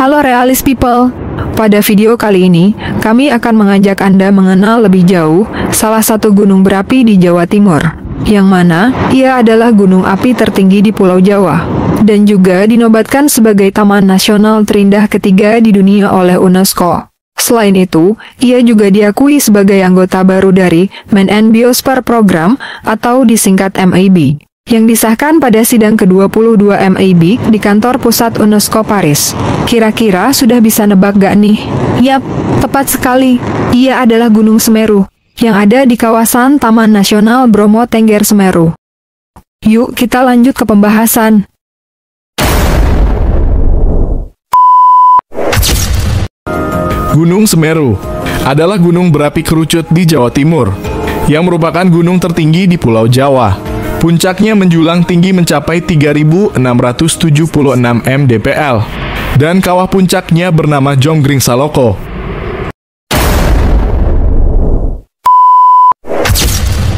Halo Realis People, pada video kali ini kami akan mengajak Anda mengenal lebih jauh salah satu gunung berapi di Jawa Timur, yang mana ia adalah gunung api tertinggi di Pulau Jawa, dan juga dinobatkan sebagai Taman Nasional terindah ketiga di dunia oleh UNESCO. Selain itu, ia juga diakui sebagai anggota baru dari Man and Biosphere Program atau disingkat MAB, yang disahkan pada sidang ke-22 MAB di kantor pusat UNESCO Paris. Kira-kira sudah bisa nebak gak nih? Yap, tepat sekali. Ia adalah Gunung Semeru, yang ada di kawasan Taman Nasional Bromo Tengger Semeru. Yuk kita lanjut ke pembahasan. Gunung Semeru adalah gunung berapi kerucut di Jawa Timur, yang merupakan gunung tertinggi di Pulau Jawa. Puncaknya menjulang tinggi mencapai 3.676 mdpl, dan kawah puncaknya bernama Jonggring Saloko.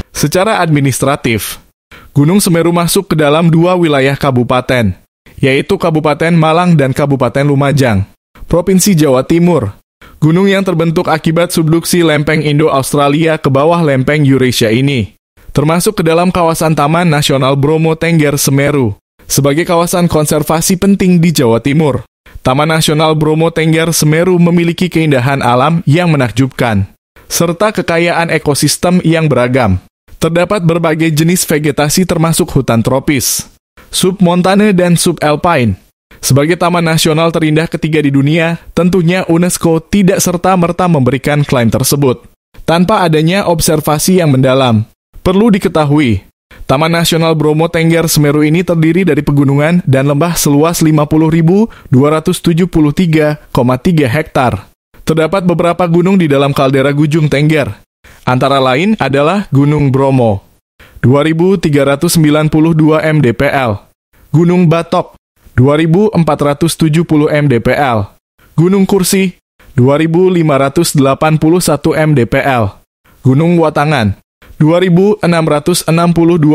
Secara administratif, Gunung Semeru masuk ke dalam dua wilayah kabupaten, yaitu Kabupaten Malang dan Kabupaten Lumajang, Provinsi Jawa Timur. Gunung yang terbentuk akibat subduksi lempeng Indo-Australia ke bawah lempeng Eurasia ini, termasuk ke dalam kawasan Taman Nasional Bromo Tengger Semeru, sebagai kawasan konservasi penting di Jawa Timur. Taman Nasional Bromo Tengger Semeru memiliki keindahan alam yang menakjubkan, serta kekayaan ekosistem yang beragam. Terdapat berbagai jenis vegetasi termasuk hutan tropis, submontane dan subalpine. Sebagai taman nasional terindah ketiga di dunia, tentunya UNESCO tidak serta-merta memberikan klaim tersebut tanpa adanya observasi yang mendalam. Perlu diketahui, Taman Nasional Bromo Tengger Semeru ini terdiri dari pegunungan dan lembah seluas 50.273,3 hektar. Terdapat beberapa gunung di dalam kaldera Gujung Tengger. Antara lain adalah Gunung Bromo, 2.392 mdpl, Gunung Batok, 2.470 mdpl, Gunung Kursi, 2.581 mdpl, Gunung Watangan, 2.662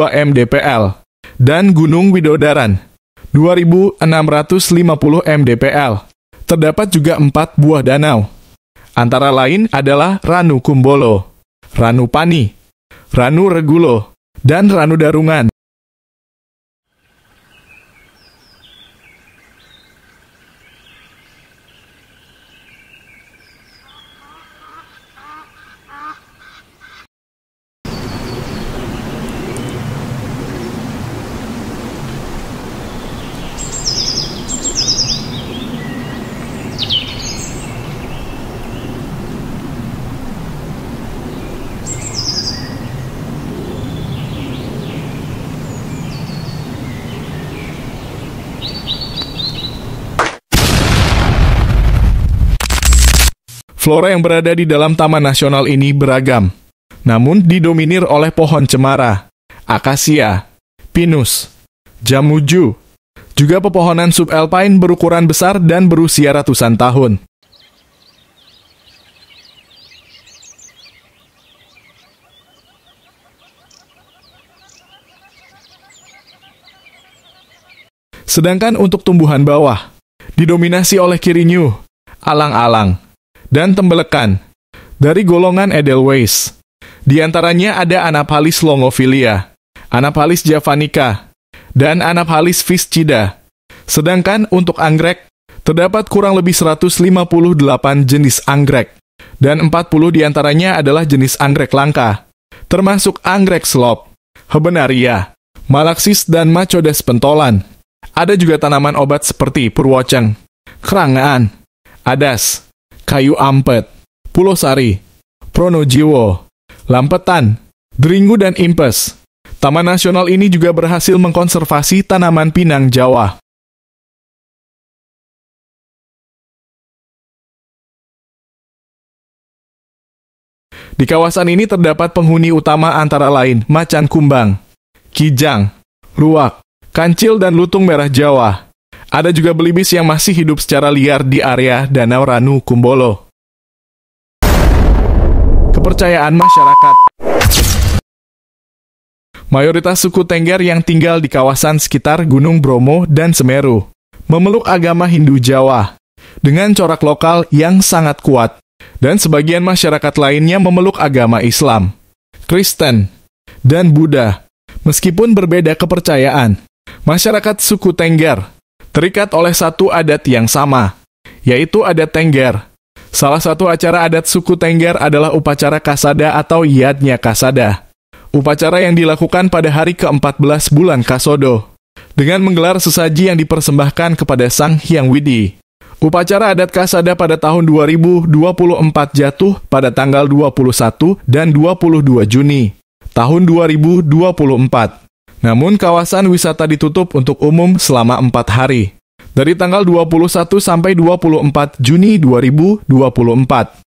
mdpl, dan Gunung Widodaran, 2.650 mdpl. Terdapat juga 4 buah danau. Antara lain adalah Ranu Kumbolo, Ranu Pani, Ranu Regulo, dan Ranu Darungan. Flora yang berada di dalam Taman Nasional ini beragam, namun didominir oleh pohon cemara, akasia, pinus, jamuju, juga pepohonan subalpine berukuran besar dan berusia ratusan tahun. Sedangkan untuk tumbuhan bawah, didominasi oleh kirinyu, alang-alang, dan tembelekan, dari golongan Edelweiss. Di antaranya ada Anaphalis longophilia, Anaphalis javanica, dan Anaphalis viscida. Sedangkan untuk anggrek, terdapat kurang lebih 158 jenis anggrek, dan 40 di antaranya adalah jenis anggrek langka, termasuk anggrek slop, Hebenaria, Malaxis, dan Macodes pentolan. Ada juga tanaman obat seperti purwoceng, kerangaan, adas, kayu ampet, pulosari, pronojiwo, lampetan, deringu, dan impes. Taman nasional ini juga berhasil mengkonservasi tanaman pinang Jawa. Di kawasan ini terdapat penghuni utama antara lain macan kumbang, kijang, luwak, kancil, dan lutung merah Jawa. Ada juga belibis yang masih hidup secara liar di area Danau Ranu Kumbolo. Kepercayaan masyarakat. Mayoritas suku Tengger yang tinggal di kawasan sekitar Gunung Bromo dan Semeru memeluk agama Hindu Jawa. dengan corak lokal yang sangat kuat, dan sebagian masyarakat lainnya memeluk agama Islam, Kristen, dan Buddha. Meskipun berbeda kepercayaan, masyarakat suku Tengger terikat oleh satu adat yang sama, yaitu adat Tengger. Salah satu acara adat suku Tengger adalah upacara Kasada atau Yadnya Kasada. Upacara yang dilakukan pada hari ke-14 bulan Kasodo, dengan menggelar sesaji yang dipersembahkan kepada Sang Hyang Widi. Upacara adat Kasada pada tahun 2024 jatuh pada tanggal 21 dan 22 Juni tahun 2024. Namun kawasan wisata ditutup untuk umum selama 4 hari, dari tanggal 21 sampai 24 Juni 2024.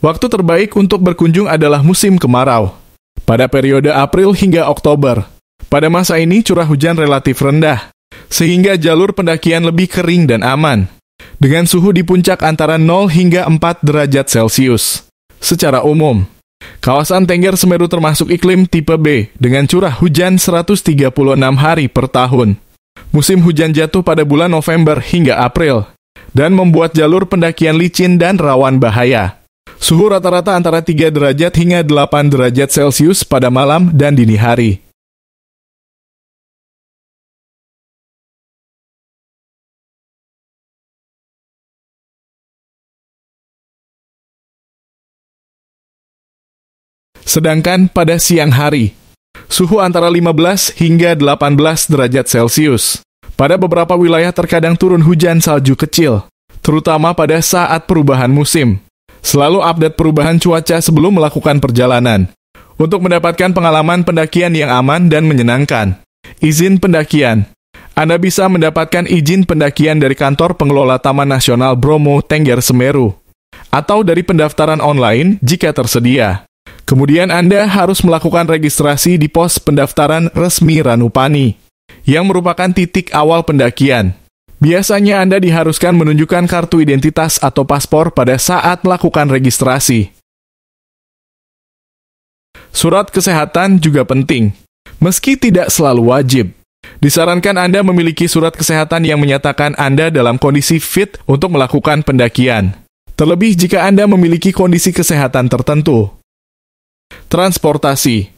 Waktu terbaik untuk berkunjung adalah musim kemarau, pada periode April hingga Oktober. Pada masa ini curah hujan relatif rendah, sehingga jalur pendakian lebih kering dan aman, dengan suhu di puncak antara 0 hingga 4 derajat Celcius. Secara umum, kawasan Tengger Semeru termasuk iklim tipe B, dengan curah hujan 136 hari per tahun. Musim hujan jatuh pada bulan November hingga April, dan membuat jalur pendakian licin dan rawan bahaya. Suhu rata-rata antara 3 derajat hingga 8 derajat Celcius pada malam dan dini hari. Sedangkan pada siang hari, suhu antara 15 hingga 18 derajat Celcius. Pada beberapa wilayah terkadang turun hujan salju kecil, terutama pada saat perubahan musim. Selalu update perubahan cuaca sebelum melakukan perjalanan. Untuk mendapatkan pengalaman pendakian yang aman dan menyenangkan. Izin pendakian. Anda bisa mendapatkan izin pendakian dari kantor pengelola Taman Nasional Bromo Tengger Semeru, atau dari pendaftaran online jika tersedia. Kemudian Anda harus melakukan registrasi di pos pendaftaran resmi Ranupani, yang merupakan titik awal pendakian. Biasanya Anda diharuskan menunjukkan kartu identitas atau paspor pada saat melakukan registrasi. Surat kesehatan juga penting, meski tidak selalu wajib. Disarankan Anda memiliki surat kesehatan yang menyatakan Anda dalam kondisi fit untuk melakukan pendakian, terlebih jika Anda memiliki kondisi kesehatan tertentu. Transportasi.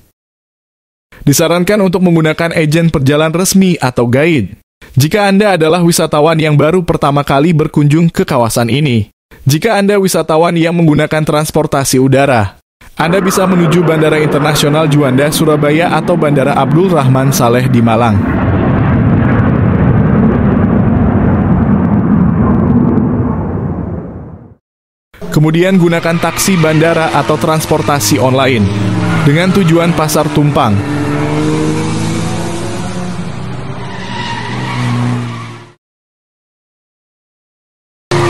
Disarankan untuk menggunakan agen perjalanan resmi atau guide, jika Anda adalah wisatawan yang baru pertama kali berkunjung ke kawasan ini. Jika Anda wisatawan yang menggunakan transportasi udara, Anda bisa menuju Bandara Internasional Juanda, Surabaya atau Bandara Abdul Rahman Saleh di Malang. Kemudian gunakan taksi bandara atau transportasi online dengan tujuan Pasar Tumpang.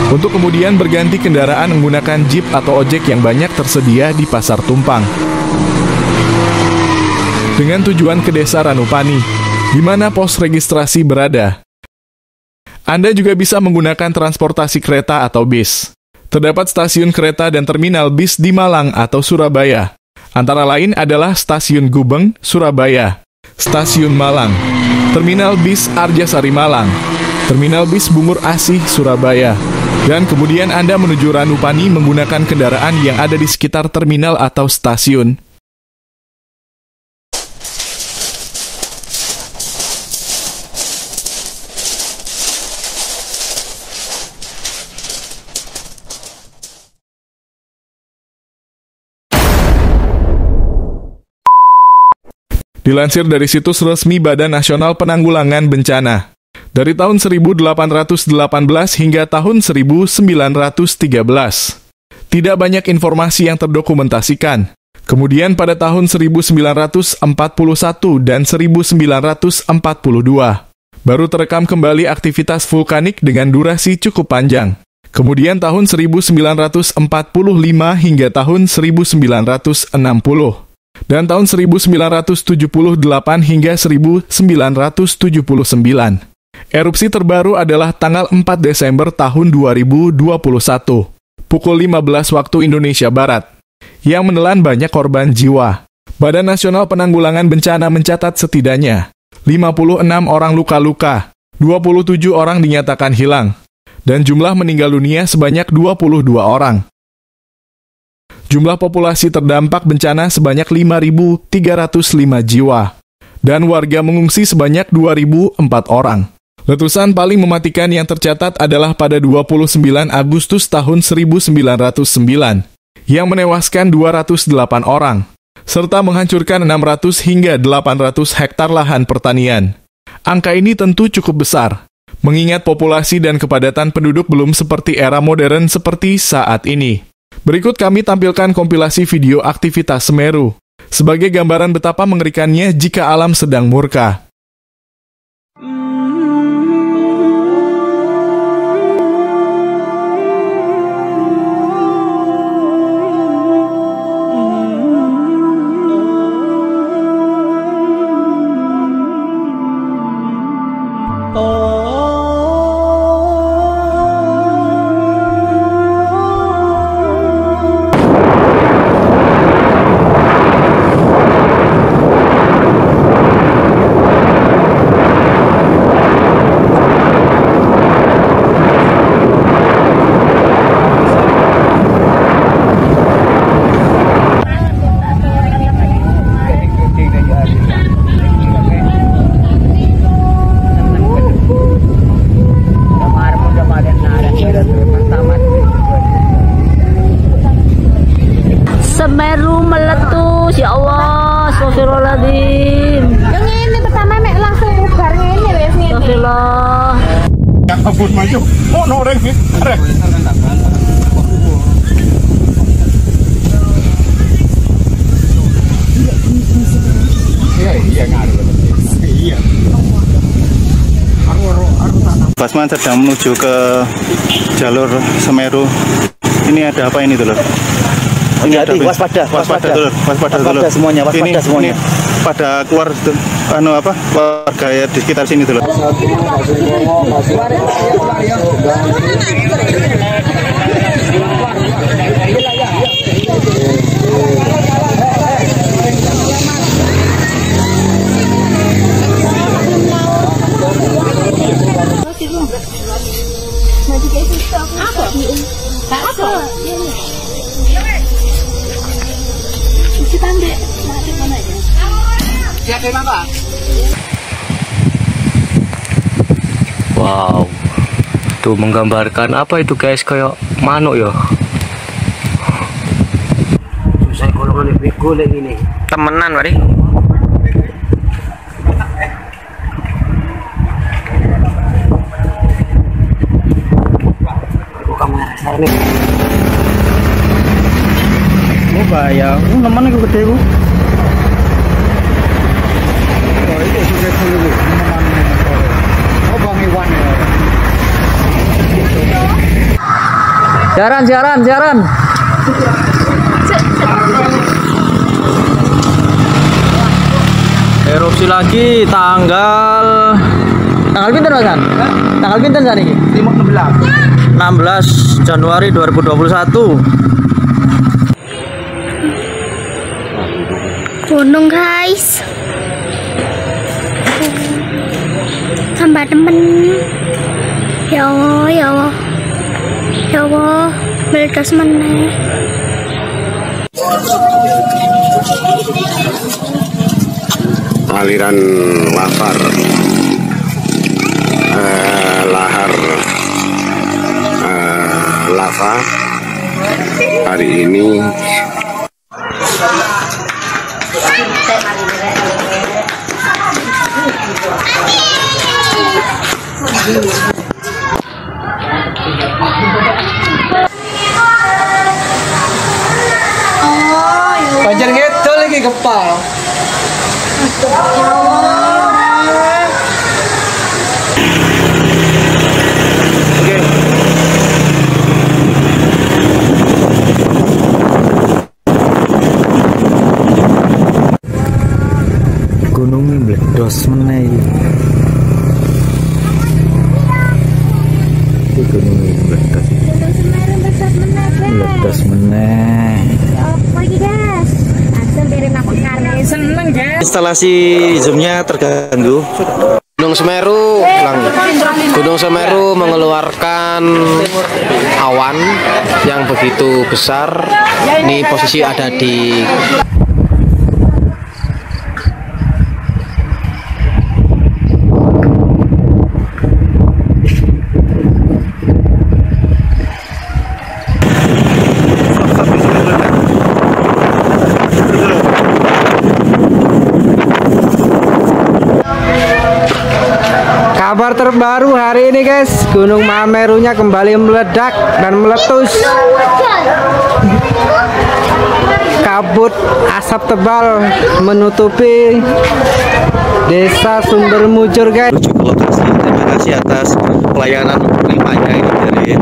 Untuk kemudian berganti kendaraan menggunakan jeep atau ojek yang banyak tersedia di Pasar Tumpang. Dengan tujuan ke Desa Ranupani, di mana pos registrasi berada. Anda juga bisa menggunakan transportasi kereta atau bis. Terdapat stasiun kereta dan terminal bis di Malang atau Surabaya. Antara lain adalah Stasiun Gubeng, Surabaya, Stasiun Malang, Terminal Bis Arjasari Malang, Terminal Bis Bungur Asih, Surabaya. Dan kemudian Anda menuju Ranupani menggunakan kendaraan yang ada di sekitar terminal atau stasiun. Dilansir dari situs resmi Badan Nasional Penanggulangan Bencana, dari tahun 1818 hingga tahun 1913, tidak banyak informasi yang terdokumentasikan. Kemudian pada tahun 1941 dan 1942, baru terekam kembali aktivitas vulkanik dengan durasi cukup panjang. Kemudian tahun 1945 hingga tahun 1960. Dan tahun 1978 hingga 1979. Erupsi terbaru adalah tanggal 4 Desember tahun 2021, pukul 15 waktu Indonesia Barat, yang menelan banyak korban jiwa. Badan Nasional Penanggulangan Bencana mencatat setidaknya 56 orang luka-luka, 27 orang dinyatakan hilang, dan jumlah meninggal dunia sebanyak 22 orang. Jumlah populasi terdampak bencana sebanyak 5.305 jiwa, dan warga mengungsi sebanyak 2.004 orang. Letusan paling mematikan yang tercatat adalah pada 29 Agustus tahun 1909, yang menewaskan 208 orang, serta menghancurkan 600 hingga 800 hektar lahan pertanian. Angka ini tentu cukup besar, mengingat populasi dan kepadatan penduduk belum seperti era modern seperti saat ini. Berikut kami tampilkan kompilasi video aktivitas Semeru, sebagai gambaran betapa mengerikannya jika alam sedang murka. kabut maju. Oh, noreng sih. Basman sedang menuju ke jalur Semeru. Ini ada apa ini dulu? Ini ada waspada dulu. Semuanya, waspada semuanya. Ini pada keluar warga ya di sekitar sini dulu. Wow, tuh menggambarkan apa itu guys, kayak manuk ya. Susah golongan golek ini. Temenan mari. Oh bahaya, teman itu gede bu. Oh itu sudah dulu, oh Bang Iwan ya. Jaran. Erupsi lagi tanggal pinten Mas? Tanggal pinten saat ini? 16 Januari 2021. Gunung guys, tambah temen. Ya Allah, meledos meneh. Aliran lahar lava hari ini Banjir ngedol lagi kepal. Gunung meledos meneh. Iki gunung meledos. Meledos meneh. Apa iki guys? Asal dari napok karne seneng guys. Instalasi zoomnya terganggu. Gunung Semeru mengeluarkan awan yang begitu besar. Ini posisi ada di Kabar terbaru hari ini guys, Gunung Semerunya kembali meledak dan meletus. Kabut asap tebal menutupi Desa Sumber Mujur guys. Menuju ke lokasi. Terima kasih atas pelayanan primanya ini dari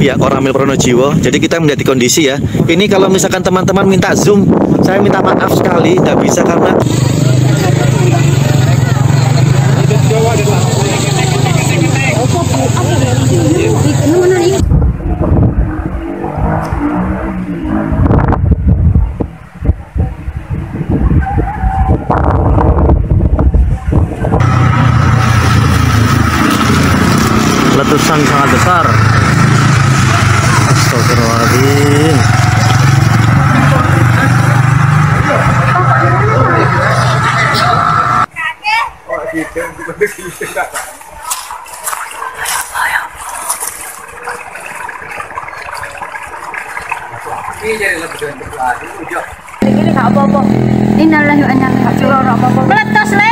pihak Koramil Pronojiwo. Jadi kita melihat di kondisi ya. Ini kalau misalkan teman-teman minta zoom, saya minta maaf sekali, tidak bisa karena letusan sangat besar. Astagfirullahaladzim. Ini gak apa-apa. Innalillahi wa inna ilaihi raji'un. Meletus le.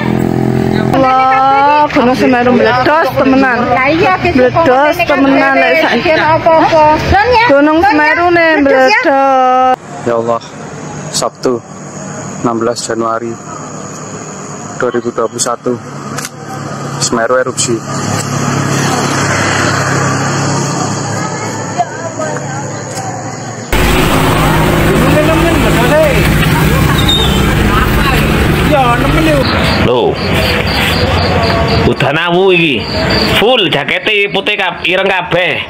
Allah, Gunung Semeru meledos temenan. Meledos temenan lek saiki apa-apa. Gunung Semeru nih meledos. Ya Allah, Sabtu 16 Januari 2021 Semeru erupsi. Loh, udanamu iki full jakete putih ireng kabeh.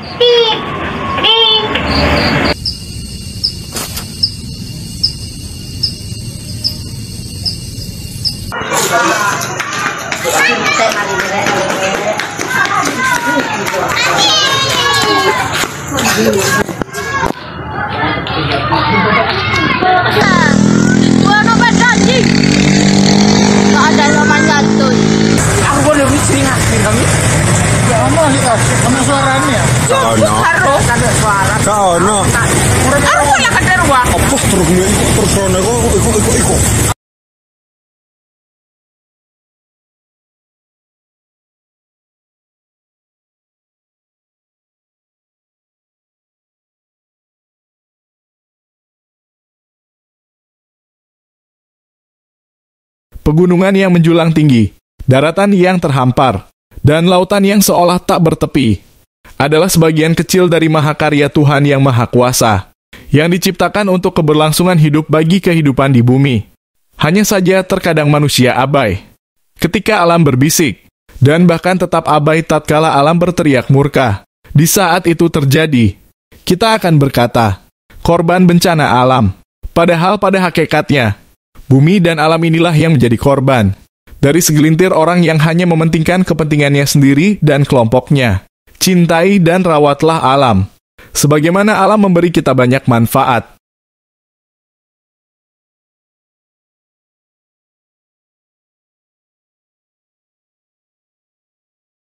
Pegunungan yang menjulang tinggi, daratan yang terhampar, dan lautan yang seolah tak bertepi adalah sebagian kecil dari mahakarya Tuhan yang Maha Kuasa, yang diciptakan untuk keberlangsungan hidup bagi kehidupan di bumi. Hanya saja terkadang manusia abai ketika alam berbisik, dan bahkan tetap abai tatkala alam berteriak murka. Di saat itu terjadi, kita akan berkata, korban bencana alam. Padahal pada hakikatnya, bumi dan alam inilah yang menjadi korban dari segelintir orang yang hanya mementingkan kepentingannya sendiri dan kelompoknya. Cintai dan rawatlah alam, sebagaimana alam memberi kita banyak manfaat.